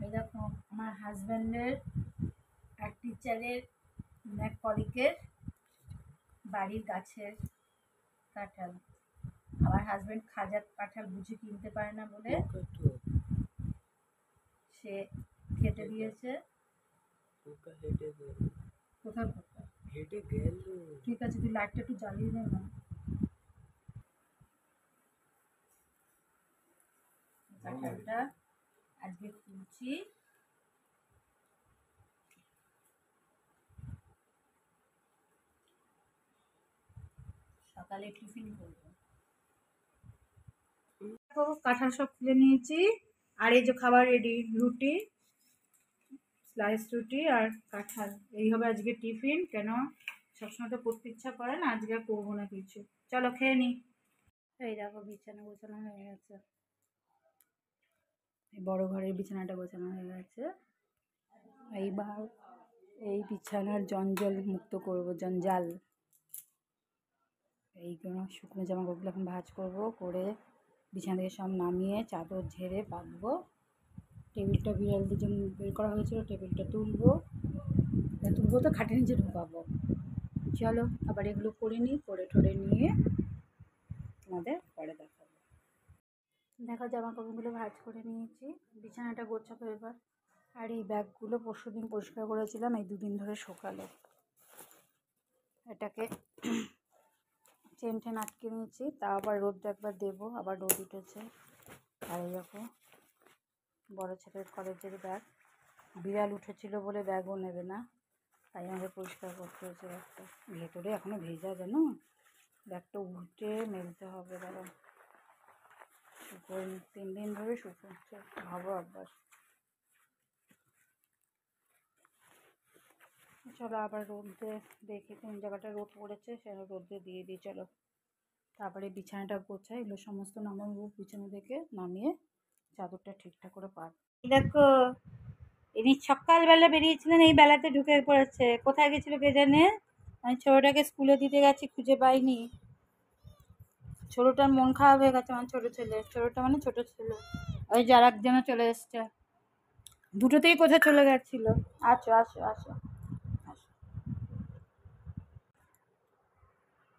এই দেখো আমার হাজব্যান্ডের এক টিচারের এক কলিগের বাড়ির গাছের কাঁঠাল। আমার হাজব্যান্ড খাজা কাঁঠাল বুঝে কিনতে পারে না বলে সে খেতে দিয়েছে। কোথায় পোকা? ঠিক আছে, তুই লাইটটা একটু জ্বালিয়ে দে না। কাঁঠালটা আজকে খুলছি। সকালে টিফিন করবো। কাঁঠাল সব খুলে নিয়েছি, আর এই যে খাবার রেডি, রুটি, স্লাইস রুটি আর কাঁঠাল, এই হবে আজকে টিফিন। কেন সবসময় তো করতে ইচ্ছা করে না, আজকে আর করবো না কিছু। চলো খেয়ে নি। এই দেখো বিছানা গোছানো হয়ে গেছে, এই বড় ঘরের বিছানাটা গোছানো হয়ে গেছে। এইবার এই বিছানার জঞ্জাল মুক্ত করবো, জঞ্জাল। এইগুলো শুকনো জামা কাপড়গুলো এখন ভাঁজ করবো, করে বিছানা থেকে সব নামিয়ে চাদর ঝেড়ে পাতবো। টেবিলটা বিড়ালদের জন্য বের করা হয়েছিল, টেবিলটা তুলবো তো খাটের নিচে ঢুকাবো। চলো আবার এগুলো করে নিই, করে ঠরে নিয়ে তোমাদের পরে দেখাবো। দেখো জামা কাপড়গুলো ভাঁজ করে নিয়েছি, বিছানাটা গোছাবো এবার। আর এই ব্যাগগুলো পরশুদিন পরিষ্কার করেছিলাম, এই দুদিন ধরে শুকালো। এটাকে চেন টেন আটকে নিয়েছি, তা আবার রোদ একবার দেবো, আবার রোদ উঠেছে। আর এই দেখো বড়ো ছেলের কলেজের ব্যাগ, বিড়াল উঠেছিল বলে ব্যাগও নেবে না, তাই আমাকে পরিষ্কার করতে হয়েছে ব্যাগটা। ভেতরে এখনও ভেজা, জানো, ব্যাগটা উল্টে মেলতে হবে। দাঁড়া, 3 দিন ধরে শুকোচ্ছে, ভাবো একবার। চলো আবার রোদে দেখি কোন জায়গাটা রোদ পড়েছে, সেটা রোদে দিয়ে দিই। চলো তারপরে বিছানাটা গোছাই, এগুলো সমস্ত নামাবো বিছানা থেকে, নামিয়ে চাদরটা ঠিকঠাক করে পাত। দেখো ইনি সকালবেলা বেরিয়েছিলেন, এই বেলাতে ঢুকে পড়েছে। কোথায় গেছিল কে জানে। আমি ছোটোটাকে স্কুলে দিতে গেছি, খুঁজে পাইনি। ছোটোটার মন খারাপ হয়ে গেছে, আমার ছোটো ছেলে, ছোটোটা মানে ছোটো ছেলে। ওই যে আর একজনও চলে এসছে, দুটোতেই কোথায় চলে গেছিল। আসো আসো আসো,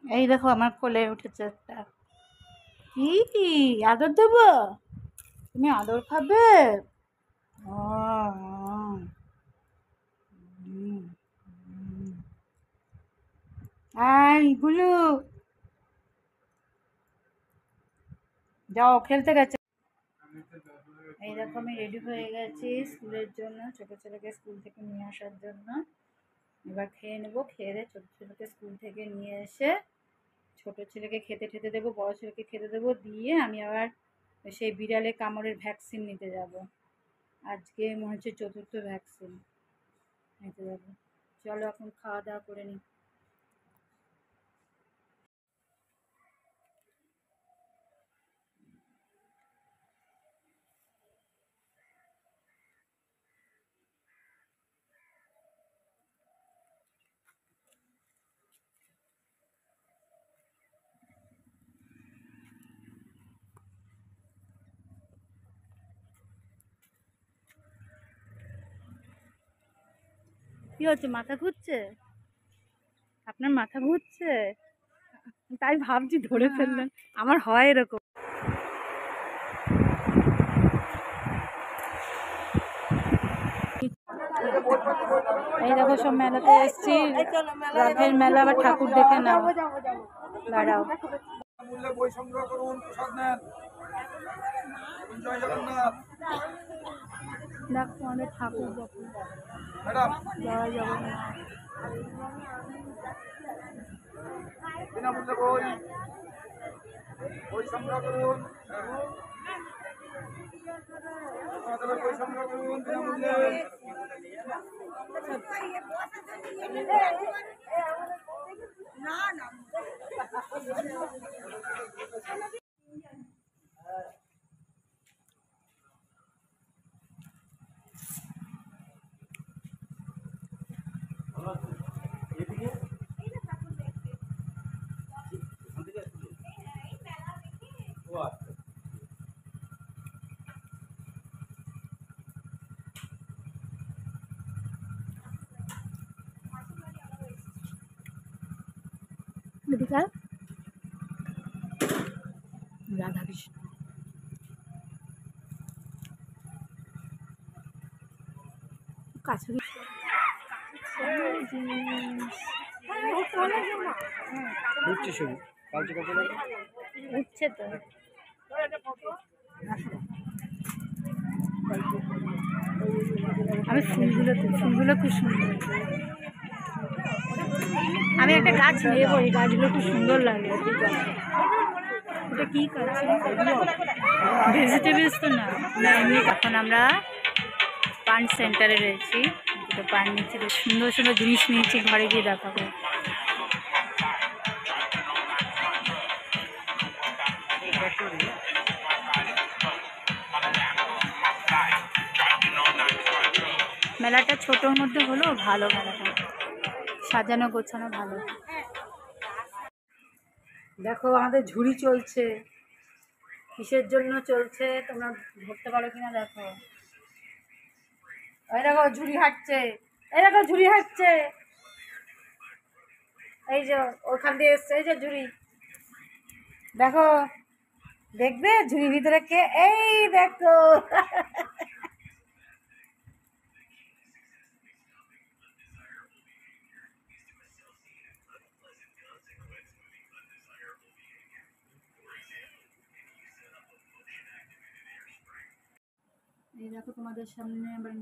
এই দেখো আমার কোলে উঠেছে একটা। কি আদর দেবো? তুমি আদর খাবে? গুলু যাও, খেলতে গেছে। এই দেখো আমি রেডি হয়ে গেছি স্কুলের জন্য, ছোটো ছেলেকে স্কুল থেকে নিয়ে আসার জন্য। এবার খেয়ে নেবো, খেয়ে দিয়ে ছোটো ছেলেকে স্কুল থেকে নিয়ে এসে ছোটো ছেলেকে খেতে দেবো, বড়ো ছেলেকে খেতে দেবো, দিয়ে আমি আবার সেই বিড়ালে কামড়ের ভ্যাকসিন নিতে যাব। আজকে মনে হচ্ছে 4র্থ ভ্যাকসিন নিতে যাবো। চলো এখন খাওয়া দাওয়া করে নিই। কি হচ্ছে, মাথা ঘুরছে? আপনার মাথা ঘুরছে? তাই ভাবছি ধরে ফেললেন। আমার হয় এরকম। এই দেখো সব মেলাতে এসছি, রথের মেলা, আবার ঠাকুর দেখে নাও। দাঁড়াও, বই সংগ্রহ করুন, প্রসাদ নেন। জয় জগন্নাথ। দেখো অনেক ঠাকুর দেখো, জয় জগন্নাথ। বিনামূল্যে বই সংগ্রহ করুন, বই সংগ্রহ করুন বিনামূল্যে। না না রাধাকৃষ্ণ। কাছে উঠছে তো। আমি ফুলগুলো খুব সুন্দর। আমি একটা গাছ নেবো, এই গাছগুলো খুব সুন্দর লাগে। এটা কি করছে? ভেজিটেবলস তো না, এমনি। এখন আমরা পান সেন্টারে রয়েছি, দুটো পান নিচ্ছি, সুন্দর সুন্দর জিনিস নিয়েছি, ঘরে গিয়ে দেখাবো। মেলাটা ছোটোর মধ্যে হলেও ভালো, মেলাটা সাজানো গোছানো ভালো। দেখো আমাদের ঝুড়ি চলছে, কিসের জন্য চলছে তোমরা ধরতে পারো কিনা দেখো। এই দেখো ঝুড়ি হাঁটছে, এই দেখো ঝুড়ি হাঁটছে, এই যে ওখান দিয়ে এসছে, এই যে ঝুড়ি দেখো, দেখবে ঝুড়ির ভিতরে কে, এই দেখো। এই দেখো তোমাদের সামনে আবার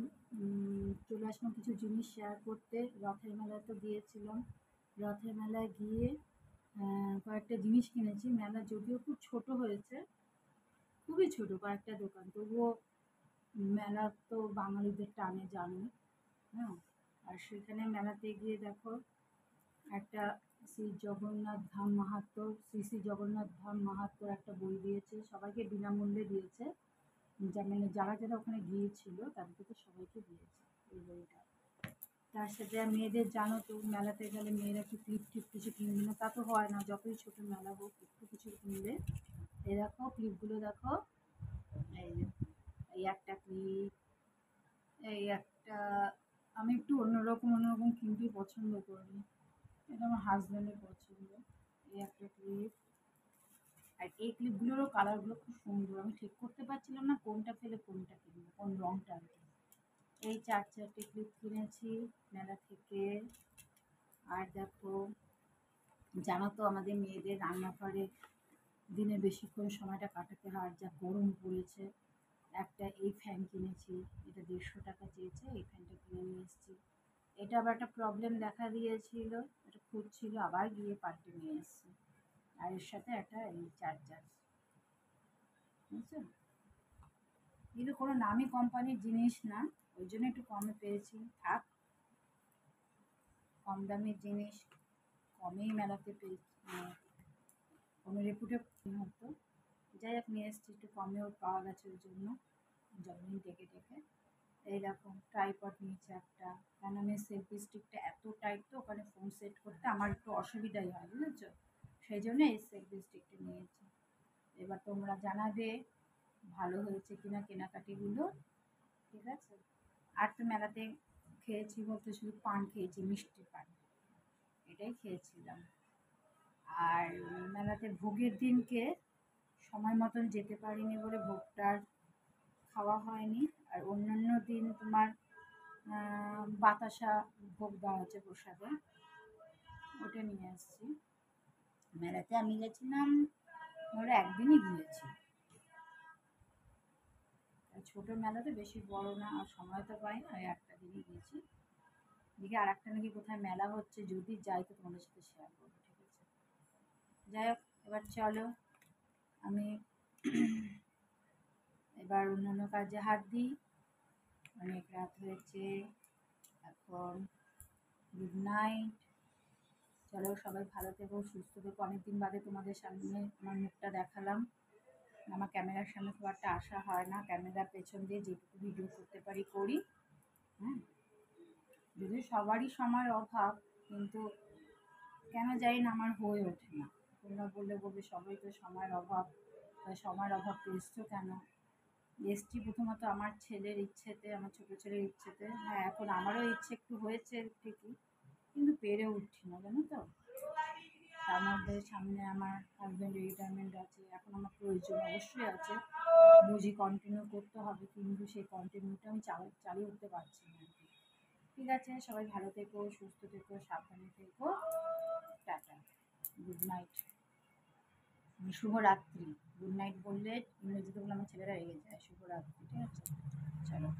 চলে আসলাম কিছু জিনিস শেয়ার করতে। রথের মেলায় তো গিয়েছিলাম, রথের মেলায় গিয়ে কয়েকটা জিনিস কিনেছি। মেলা যদিও খুব ছোট হয়েছে, খুবই ছোট, কয়েকটা দোকান, তবুও মেলা তো বাঙালিদের টানে জানো। হ্যাঁ, আর সেখানে মেলাতে গিয়ে দেখো একটা শ্রী জগন্নাথ ধাম মাহাত্ম্য, শ্রী জগন্নাথ ধাম মাহাত্ম্যর একটা বই দিয়েছে, সবাইকে বিনামূল্যে দিয়েছে। মানে যারা যারা ওখানে গিয়েছিল তাদেরকে সবাইকে দিয়েছে এই বইটা। তার সাথে মেয়েদের জানো তো, মেলাতে গেলে মেয়েরা কি ক্লিপ টিপ কিছু কিনবে না, তা তো হয় না, যতই ছোটো মেলা হোক একটু কিছু কিনবে। এই দেখো ক্লিপগুলো দেখো, এই এই একটা ক্লিপ, এই একটা, আমি একটু অন্যরকম কিনতে পছন্দ করি, এটা আমার হাজব্যান্ডের পছন্দ। এই একটা ক্লিপ, আর এই ক্লিপগুলোরও কালারগুলো খুব সুন্দর, আমি ঠিক করতে পারছিলাম না কোনটা ফেলে কোনটা কিনবো, কোন রঙটা আর কি। এই চারটে ক্লিপ কিনেছি মেলা থেকে। আর দেখো জানো তো আমাদের মেয়েদের রান্নাঘরে দিনে বেশিক্ষণ সময়টা কাটাতে হয়, যা গরম পড়েছে। একটা এই ফ্যান কিনেছি, এটা 150 টাকা চেয়েছে, এই ফ্যানটা কিনে নিয়ে এসেছি। এটা আবার একটা প্রবলেম দেখা দিয়েছিল, এটা খুঁজছিল, আবার গিয়ে পাল্টে নিয়ে এসেছি। আর এর সাথে একটা এই চার্জার, বুঝছো। কিন্তু কোনো নামি কোম্পানির জিনিস না, ওই জন্য একটু কমে পেয়েছি, থাক, কম দামের জিনিস কমেই মেলাতে পেয়েছি, কমে রেপুটে হতো। যাই হোক নিয়ে এসেছি, একটু কমেও পাওয়া গেছে, ওই জন্য জন্মদিন ডেকে। এইরকম ট্রাইপড নিয়েছে একটা, কারণ আমি সেলফি স্টিকটা এত টাইট তো ওখানে ফোন সেট করতে আমার একটু অসুবিধাই হয়, বুঝেছো, সেই জন্য এই সেলফি স্টিকটা নিয়েছি। এবার তোমরা জানাবে ভালো হয়েছে কিনা কেনাকাটিগুলো, ঠিক আছে। আর তো মেলাতে খেয়েছি বলতে শুধু পান খেয়েছি, মিষ্টি পান, এটাই খেয়েছিলাম। আর মেলাতে ভোগের দিনকে সময় মতন যেতে পারিনি বলে ভোগটার খাওয়া হয়নি। আর অন্যান্য দিন তোমার বাতাসা ভোগ দেওয়া হচ্ছে প্রসাদে, ওটা নিয়ে আসছি। মেলাতে আমি গেছিলাম ধরো একদিনই ঘুরেছি, ছোটো মেলা তো বেশি বড় না, আর সময় তো পাই না, ওই একটা দিনই গেছি। দিকে আর একটা নাকি কোথায় মেলা হচ্ছে, যদি যাই তো তোমাদের সাথে শেয়ার করবো, ঠিক আছে। যাই হোক, এবার চলো আমি এবার অন্যান্য কাজে হাত দিই, অনেক রাত হয়েছে এখন, গুড নাইট। চলো সবাই ভালো থেকো, সুস্থ থেকো। অনেকদিন বাদে তোমাদের সামনে আমার মুখটা দেখালাম, আমার ক্যামেরার সামনে খুব একটা আসা হয় না, ক্যামেরার পেছন দিয়ে যেটুকু ভিডিও করতে পারি করি। হ্যাঁ, যদিও সবারই সময়ের অভাব, কিন্তু কেন জানি না আমার হয়ে ওঠে না। তোমরা বলবে সবাই তো সময়ের অভাব, সময়ের অভাব পেয়েছো কেন? এসছি প্রথমত আমার ছেলের ইচ্ছেতে, আমার ছোটো ছেলের ইচ্ছেতে। হ্যাঁ, এখন আমারও ইচ্ছে একটু হয়েছে ঠিকই, কিন্তু পেরে উঠছি না, জানো তো। তার মধ্যে সামনে আমার হাজব্যান্ডের রিটায়ারমেন্ট আছে, এখন আমার প্রয়োজন। আছে, বুঝি কন্টিনিউ করতে হবে, কিন্তু সেই কন্টিনিউটা আমি চালিয়ে উঠতে পারছি না আর কি। ঠিক আছে, সবাই ভালো থেকো, সুস্থ থেকো, সাবধানে থেকো, টাটা, গুড নাইট, শুভরাত্রি। গুড নাইট বললে ইংরেজিতে বললে আমার ছেলেরা রেগে যায়। শুভরাত্রি, ঠিক আছে, চলো।